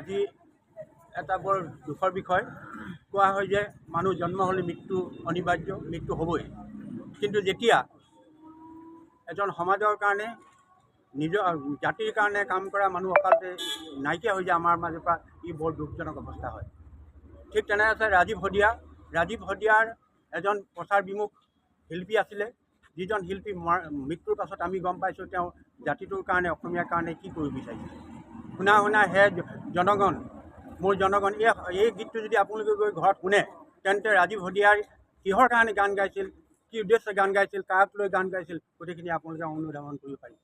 আজি এটা বৰ দুখৰ বিষয়। কোৱা হয় যে মানুহ জন্ম হ'লে মৃত্যু অনিবাৰ্য, মৃত্যু হ'বই। কিন্তু যেতিয়া এজন সমাজৰ কাৰণে নিজৰ জাতিৰ কাৰণে কাম কৰা মানুহ অকালতে নাইকিয়া হৈ যায় আমাৰ মাজৰ পৰা, ই বৰ দুখজনক অৱস্থা হয়। ঠিক তেনে আছে ৰাজীৱ শদিয়া। ৰাজীৱ শদিয়াৰ এজন প্ৰচাৰ বিমুখ শিল্পী আছিলে, যিজন শিল্পী মৃত্যুৰ পাছত আমি গম পাইছোঁ তেওঁ জাতিটোৰ কাৰণে, অসমীয়াৰ কাৰণে কি কৰিব বিচাৰিছে। শুনা হে জনগণ, মোৰ জনগণ, এই গীতটো যদি আপোনালোকে গৈ ঘৰত শুনে, তেন্তে ৰাজীৱ শদিয়াই কিহৰ কাৰণে গান গাইছিল, কি উদ্দেশ্যে গান গাইছিল, কাক লৈ গান গাইছিল, গোটেইখিনি আপোনালোকে অনুধাৱন কৰিব পাৰিব।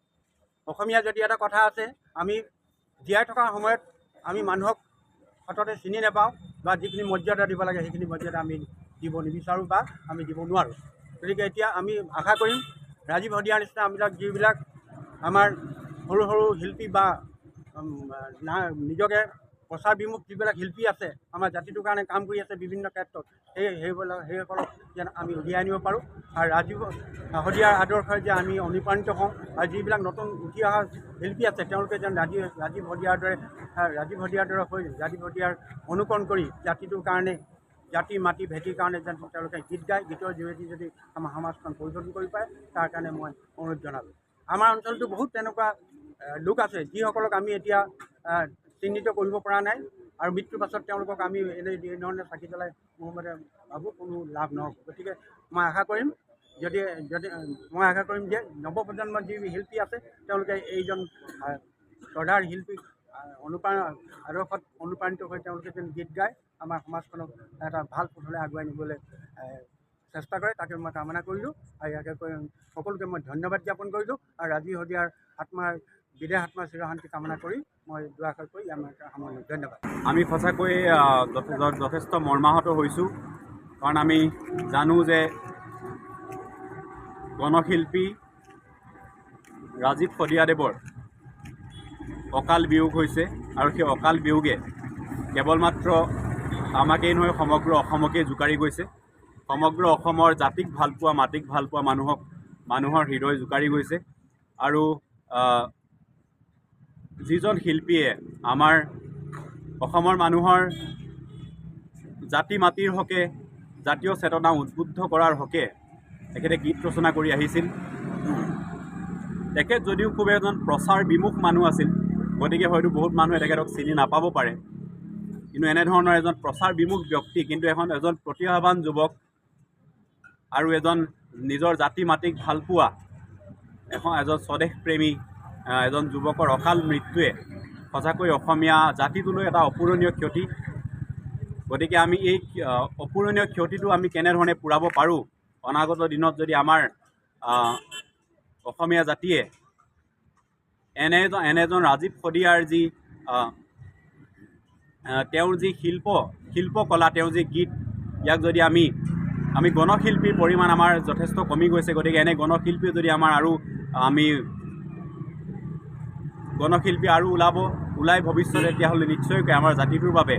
অসমীয়া যদি এটা কথা আছে, আমি জীয়াই থকাৰ সময়ত আমি মানুহক সততে চিনি নাপাওঁ বা যিখিনি মৰ্যাদা দিব লাগে সেইখিনি মৰ্যাদা আমি দিব নিবিচাৰোঁ বা আমি দিব নোৱাৰোঁ। গতিকে এতিয়া আমি আশা কৰিম ৰাজীৱ শদিয়াৰ নিচিনা যিবিলাক আমাৰ সৰু সৰু শিল্পী বা নিজকে প্ৰচাৰ বিমুখ যিবিলাক শিল্পী আছে, আমাৰ জাতিটোৰ কাৰণে কাম কৰি আছে বিভিন্ন ক্ষেত্ৰত, সেইসকলক যেন আমি উলিয়াই আনিব পাৰোঁ। আৰু ৰাজীৱ শদিয়াৰ আদৰ্শই যে আমি অনুপ্ৰাণিত হওঁ, আৰু যিবিলাক নতুন উঠি অহা শিল্পী আছে তেওঁলোকে যেন ৰাজীৱ শদিয়াৰ দৰে ৰাজীৱ শদিয়াৰ অনুকৰণ কৰি জাতিটোৰ কাৰণে, জাতি মাটি ভেটিৰ কাৰণে যেন তেওঁলোকে গীত গায়, গীতৰ জৰিয়তে যদি আমাৰ সমাজখন পৰিৱৰ্তন কৰি পায়, তাৰ কাৰণে মই অনুৰোধ জনালোঁ। আমাৰ অঞ্চলটো বহুত তেনেকুৱা লোক আছে যিসকলক আমি এতিয়া চিহ্নিত কৰিব পৰা নাই, আৰু মৃত্যুৰ পাছত তেওঁলোকক আমি এনেধৰণে চাকি জ্বলাই মোৰ মতে ভাবোঁ কোনো লাভ নহ'ব। গতিকে মই আশা কৰিম যে নৱপ্ৰজন্মৰ যি শিল্পী আছে তেওঁলোকে এইজন শ্ৰদ্ধাৰ শিল্পীক আদৰ্শত অনুপ্ৰাণিত হৈ তেওঁলোকে যেন গীত গায়, আমাৰ সমাজখনক এটা ভাল পথলৈ আগুৱাই নিবলৈ চেষ্টা কৰে, তাকে মই কামনা কৰিলোঁ। আৰু ইয়াকে কৈ সকলোকে মই ধন্যবাদ জ্ঞাপন কৰিলোঁ, আৰু ৰাজীৱ শদিয়াৰ বিদেহ আত্মাৰ চিৰশান্তি কামনা কৰি মই দুআষাৰ কৰি আমাৰ সামৰণি। ধন্যবাদ। আমি সঁচাকৈ যথেষ্ট মৰ্মাহত হৈছোঁ, কাৰণ আমি জানো যে গণশিল্পী ৰাজীৱ শদিয়াদেৱৰ অকাল বিয়োগ হৈছে, আৰু সেই অকাল বিয়োগে কেৱল মাত্ৰ আমাকেই নহয় সমগ্ৰ অসমকেই জোকাৰি গৈছে। সমগ্ৰ অসমৰ জাতিক ভালপোৱা, মাটিক ভালপোৱা মানুহৰ হৃদয় জোকাৰি গৈছে। আৰু যিজন শিল্পীয়ে আমাৰ অসমৰ মানুহৰ জাতি মাটিৰ হকে, জাতীয় চেতনা উদ্বুদ্ধ কৰাৰ হকে তেখেতে গীত ৰচনা কৰি আহিছিল। তেখেত যদিও খুব এজন প্ৰচাৰ বিমুখ মানুহ আছিল, গতিকে হয়তো বহুত মানুহে তেখেতক চিনি নাপাব পাৰে, কিন্তু এনেধৰণৰ এজন প্ৰচাৰ বিমুখ ব্যক্তি, কিন্তু এজন প্ৰতিভাৱান যুৱক আৰু এজন নিজৰ জাতি মাটিক ভালপোৱা এজন স্বদেশপ্ৰেমী এজন যুৱকৰ অকাল মৃত্যুৱে সঁচাকৈ অসমীয়া জাতিটোলৈ এটা অপূৰণীয় ক্ষতি। গতিকে আমি এই অপূৰণীয় ক্ষতিটো আমি কেনেধৰণে পূৰাব পাৰোঁ, অনাগত দিনত যদি আমাৰ অসমীয়া জাতিয়ে এনেজন ৰাজীৱ শদিয়াৰ যি তেওঁৰ যি শিল্পকলা, তেওঁৰ যি গীত, ইয়াক যদি আমি গণশিল্পীৰ পৰিমাণ আমাৰ যথেষ্ট কমি গৈছে। গতিকে এনে গণশিল্পী যদি আমাৰ গণশিল্পী আৰু ওলাই ভৱিষ্যতে, তেতিয়াহ'লে নিশ্চয়কৈ আমাৰ জাতিটোৰ বাবে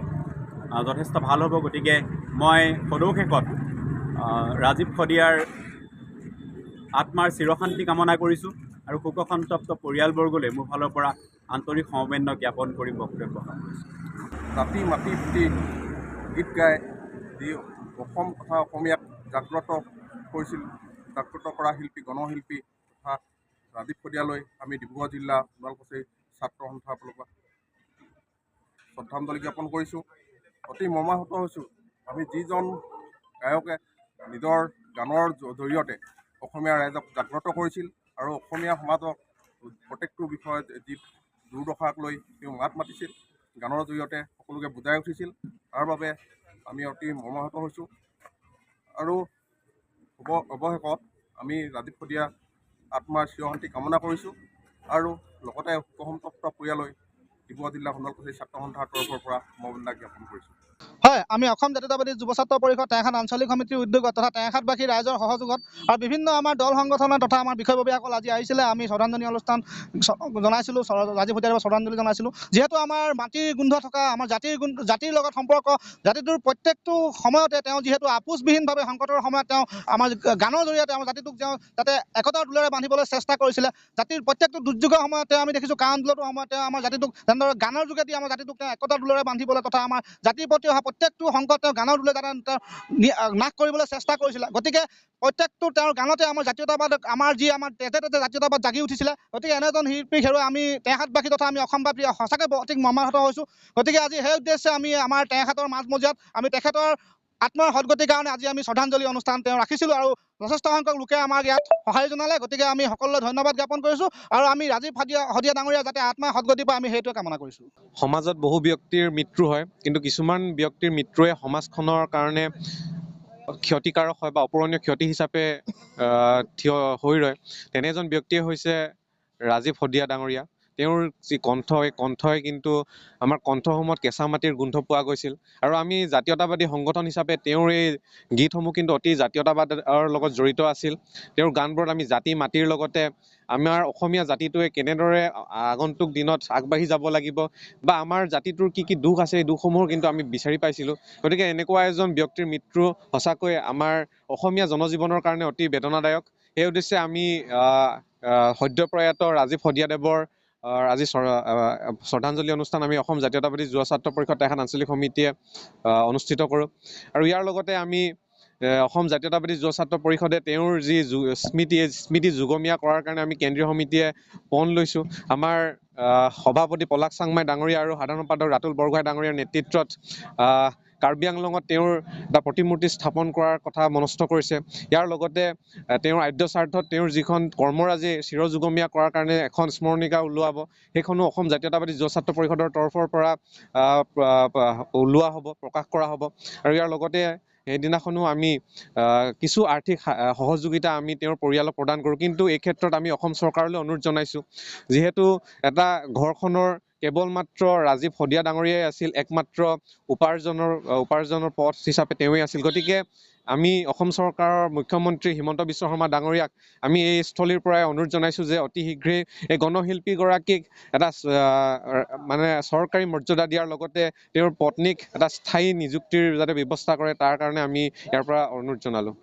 যথেষ্ট ভাল হ'ব। গতিকে মই সদৌশেষত ৰাজীৱ শদিয়াৰ আত্মাৰ চিৰশান্তি কামনা কৰিছোঁ, আৰু শোকসন্তপ্ত পৰিয়ালবৰ্গলৈ মোৰ ফালৰ পৰা আন্তৰিক সমবেদনা জ্ঞাপন কৰি বক্তব্য প্ৰকাশ কৰিছোঁ। জাতি মাটি ভেটি গীত গাই যি অসম তথা অসমীয়াক জাগ্ৰত কৰা শিল্পী, গণশিল্পী তথা ৰাজীৱ শদিয়ালৈ আমি ডিব্ৰুগড় জিলা শুৱালকুছি ছাত্ৰ সন্থাৰ ফালৰ পৰা শ্ৰদ্ধাঞ্জলি জ্ঞাপন কৰিছোঁ। অতি মৰ্মাহত হৈছোঁ, আমি যিজন গায়কে নিজৰ গানৰ জৰিয়তে অসমীয়া ৰাইজক জাগ্ৰত কৰিছিল, আৰু অসমীয়া সমাজক প্ৰত্যেকটো বিষয়ত যি দুৰ্দশাক লৈ তেওঁ মাত মাতিছিল, গানৰ জৰিয়তে সকলোকে বুজাই উঠিছিল, তাৰ বাবে আমি অতি মৰ্মাহত হৈছোঁ। আৰু অৱশেষত আমি ৰাজীৱ শদিয়া আত্মাৰ চিৰশান্তি কামনা কৰিছোঁ, আৰু লগতে শোকসন্তপ্ত পৰিয়াললৈ ডিব্ৰুগড় জিলা শুৱালকুছি ছাত্ৰ সন্থাৰ তৰফৰ পৰা সমবেদনা জ্ঞাপন কৰিছোঁ। হয়, আমি অসম জাতীয়তাবাদী যুৱ ছাত্ৰ পৰিষদ টেঙাখাত আঞ্চলিক সমিতিৰ উদ্যোগত তথা টেঙাখাতবাসী ৰাইজৰ সহযোগত আৰু বিভিন্ন আমাৰ দল সংগঠনৰ তথা আমাৰ বিষয়ববীয়াসকল আজি আহিছিলে। আমি শ্ৰদ্ধাঞ্জলি অনুষ্ঠান জনাইছিলোঁ, ৰাজীৱ শদিয়াদেৱক শ্ৰদ্ধাঞ্জলি জনাইছিলোঁ। যিহেতু আমাৰ মাটিৰ গোন্ধ থকা, আমাৰ জাতিৰ লগত সম্পৰ্ক, জাতিটোৰ প্ৰত্যেকটো সময়তে তেওঁ যিহেতু আপোচবিহীনভাৱে সংকটৰ সময়ত তেওঁ আমাৰ গানৰ জৰিয়তে আমাৰ জাতিটোক তেওঁ যাতে একতাৰ দোলেৰে বান্ধিবলৈ চেষ্টা কৰিছিলে। জাতিৰ প্ৰত্যেকটো দুৰ্যোগৰ সময়ত তেওঁ আমি দেখিছোঁ, কা আন্দোলনৰ সময়ত তেওঁ আমাৰ জাতিটোক যেনে তেনেদৰে গানৰ যোগেদি আমাৰ জাতিটোক তেওঁ একতাৰ দোলেৰে বান্ধিবলৈ তথা আমাৰ জাতিৰ প্ৰতি অহা প্ৰত্যেকটো সংকট তেওঁ গানৰ দোলেৰে যাতে তেওঁ নাশ কৰিবলৈ চেষ্টা কৰিছিলে। গতিকে প্ৰত্যেকটো তেওঁৰ গানতে আমাৰ জাতীয়তাবাদ আমাৰ তেজে তেজে জাতীয়তাবাদ জাগি উঠিছিলে। গতিকে এনে এজন শিল্পীক হেৰুৱাই আমি টেঙাখাতবাসী তথা আমি অসমবাসী সঁচাকৈ অতি মৰ্মাহত হৈছোঁ। গতিকে আজি সেই উদ্দেশ্যে আমি আমাৰ টেঙাখাতৰ মাজমজিয়াত আমি তেখেতৰ আত্মাৰ সদগতিৰ কাৰণে আজি আমি শ্ৰদ্ধাঞ্জলি অনুষ্ঠান তেওঁ ৰাখিছিলোঁ আৰু যথেষ্ট সংখ্যক লোকে আমাক ইয়াত সঁহাৰি জনালে। গতিকে আমি সকলোলৈ ধন্যবাদ জ্ঞাপন কৰিছোঁ আৰু আমি ৰাজীৱ শদিয়া ডাঙৰীয়া যাতে আত্মাৰ সদগতি পায় আমি সেইটোৱে কামনা কৰিছোঁ। সমাজত বহু ব্যক্তিৰ মৃত্যু হয়, কিন্তু কিছুমান ব্যক্তিৰ মৃত্যুৱে সমাজখনৰ কাৰণে ক্ষতিকাৰক হয় বা অপূৰণীয় ক্ষতি হিচাপে থিয় হৈ ৰয়। তেনে এজন ব্যক্তিয়ে হৈছে ৰাজীৱ শদিয়া ডাঙৰীয়া। তেওঁৰ যি কণ্ঠ, এই কণ্ঠই কিন্তু আমাৰ কণ্ঠসমূহত কেঁচা মাটিৰ গোন্ধ পোৱা গৈছিল আৰু আমি জাতীয়তাবাদী সংগঠন হিচাপে তেওঁৰ এই গীতসমূহ কিন্তু অতি জাতীয়তাবাদৰ লগত জড়িত আছিল। তেওঁৰ গানবোৰত আমি জাতি মাটিৰ লগতে আমাৰ অসমীয়া জাতিটোৱে কেনেদৰে আগন্তুক দিনত আগবাঢ়ি যাব লাগিব বা আমাৰ জাতিটোৰ কি কি দুখ আছে, এই দুখসমূহ কিন্তু আমি বিচাৰি পাইছিলোঁ। গতিকে এনেকুৱা এজন ব্যক্তিৰ মৃত্যু সঁচাকৈ আমাৰ অসমীয়া জনজীৱনৰ কাৰণে অতি বেদনাদায়ক। সেই উদ্দেশ্যে আমি সদ্যপ্ৰয়াত ৰাজীৱ শদিয়াদেৱৰ আজি শ্ৰদ্ধাঞ্জলি অনুষ্ঠান আমি অসম জাতীয়তাবাদী যুৱ ছাত্ৰ পৰিষদ টেঙাখাত আঞ্চলিক সমিতিয়ে অনুষ্ঠিত কৰোঁ। আৰু ইয়াৰ লগতে আমি অসম জাতীয়তাবাদী যুৱ ছাত্ৰ পৰিষদে তেওঁৰ যি স্মৃতি যুগমীয়া কৰাৰ কাৰণে আমি কেন্দ্ৰীয় সমিতিয়ে পণ লৈছোঁ। আমাৰ সভাপতি পলাশ চাংমাই ডাঙৰীয়া আৰু সাধাৰণ সম্পাদক ৰাতুল বৰগোহাঁই ডাঙৰীয়াৰ নেতৃত্বত কাৰ্বি আংলঙত তেওঁৰ এটা প্ৰতিমূৰ্তি স্থাপন কৰাৰ কথা মনস্থ কৰিছে। ইয়াৰ লগতে তেওঁৰ আদ্য স্বাৰ্থত তেওঁৰ যিখন কৰ্মৰাজি চিৰযুগমীয়া কৰাৰ কাৰণে এখন স্মৰণিকা উলিয়াব, সেইখনো অসম জাতীয়তাবাদী যুৱ ছাত্ৰ পৰিষদৰ তৰফৰ পৰা উলিওৱা হ'ব, প্ৰকাশ কৰা হ'ব। আৰু ইয়াৰ লগতে সেইদিনাখনো আমি কিছু আৰ্থিক সহযোগিতা আমি তেওঁৰ পৰিয়ালক প্ৰদান কৰোঁ। কিন্তু এই ক্ষেত্ৰত আমি অসম চৰকাৰলৈ অনুৰোধ জনাইছোঁ, যিহেতু এটা ঘৰখনৰ কেৱল মাত্ৰ ৰাজীৱ শদিয়া ডাঙৰীয়াই আছিল একমাত্ৰ উপাৰ্জনৰ পথ হিচাপে তেওঁৱেই আছিল। গতিকে আমি অসম চৰকাৰৰ মুখ্যমন্ত্ৰী হিমন্ত বিশ্ব শৰ্মা ডাঙৰীয়াক আমি এই স্থলীৰ পৰাই অনুৰোধ জনাইছোঁ যে অতি শীঘ্ৰেই এই গণশিল্পীগৰাকীক এটা চৰকাৰী মৰ্যাদা দিয়াৰ লগতে তেওঁৰ পত্নীক এটা স্থায়ী নিযুক্তিৰ যাতে ব্যৱস্থা কৰে, তাৰ কাৰণে আমি ইয়াৰ পৰা অনুৰোধ জনালোঁ।